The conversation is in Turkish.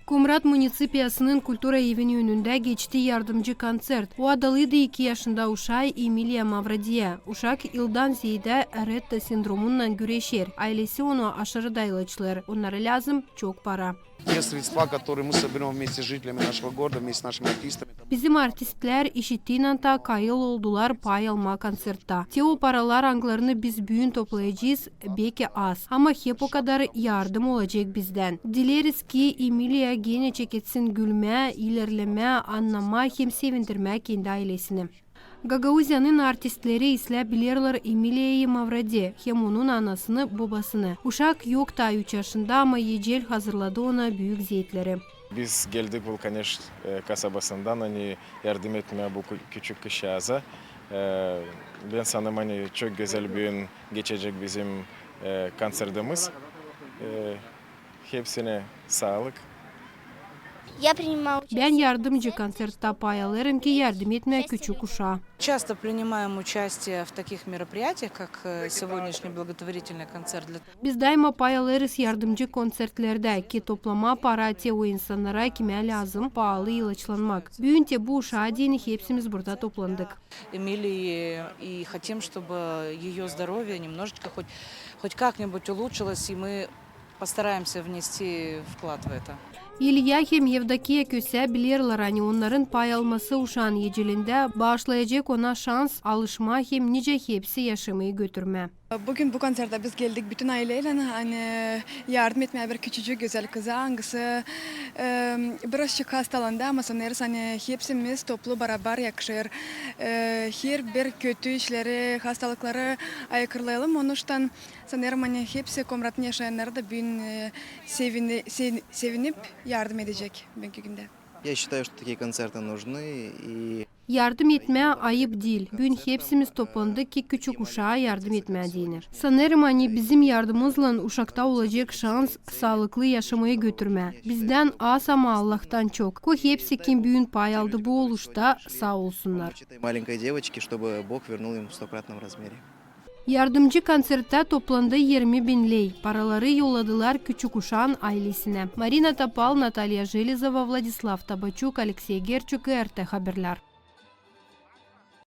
Komrat Munisipiyasının Kultura Evini önünde geçti yardımcı konser. O adalıydı 2 yaşında uşay Emilia Mavradiye. Uşak yıldan ziyade Rett sendromundan güreşir. Ailesi onu aşırı dayılıçlar. Onlara lazım çok para. Те средства, которые мы соберем вместе с жителями нашего города, вместе с нашими артистами. Bizim artistler işittiğinden ta kayıl oldular pay alma konsertta. O paralar anglarını biz büyün toplayacağız belki az. Ama hep o kadar yardım olacak bizden. Dileriz ki Emilia gene çeketsin gülme, ilerleme, anlama hem sevindirme kendi ailesini. Gagauzya'nın artistleri ise bilirler Emilia'yı Mavradi, hem onun anasını, babasını. Uşak yok da 3 yaşında ama Yecel hazırladı ona büyük ziyetleri. Biz geldik Vulkaneş kasabasından yardım etmeye bu küçük kızcağıza. Ben sanırım çok güzel bir gün geçecek bizim konserimiz. Hepsine sağlık. Ben yardımcı konsertta pay alırım ki yardım etmeye küçük uşağa. Часто принимаем участие в таких мероприятиях, как сегодняшний благотворительный концерт. Biz daima pay alırız yardımcı konsertlerde ki toplama para o insanlara kime lazım pahalı ilaçlanmak. Büyünce bu uşağa diyeni hepsimiz burada toplandık. Эмилии и хотим, чтобы ее здоровье немножечко хоть как-нибудь улучшилось, и мы постараемся внести вклад в это. İlya hem Yevdakiye köse bilirler onların pay alması uşağın yecelinde bağışlayacak ona şans, alışma hem nice hepsi yaşamayı götürme. Bugün bu konserde biz geldik bütün aileyle yardım etmeye bir küçücük güzel kıza hangisi birazcık hastalandı ama sanırız hepsimiz toplu beraber yakışır. Her bir kötü işleri, hastalıkları ayıkırlayalım. Onun için sanırım hepsi Komrat'ın yaşayanları da bugün sevinip yardım edecek bugünkü günde. Я считаю, что такие концерты нужны и Yardım etmeye ayıp değil. Bugün hepsimiz toplandık ki küçük uşağa yardım etmeye denir. Sanırım bizim yardımımızla uşakta olacak şans sağlıklı yaşamayı götürme. Bizden az ama Allah'tan çok. Hepsi kim büyün pay aldı bu oluşta sağ olsunlar. маленькой девочки, чтобы Бог вернул им в 100-кратном размере. Yardımcı konserte toplandı 20.000 lei. Paraları yolladılar küçük uşağın ailesine. Marina Tapal, Natalya Jelizova, Vladislav Tabaçuk, Alexey Gerçuk, RT Haberler.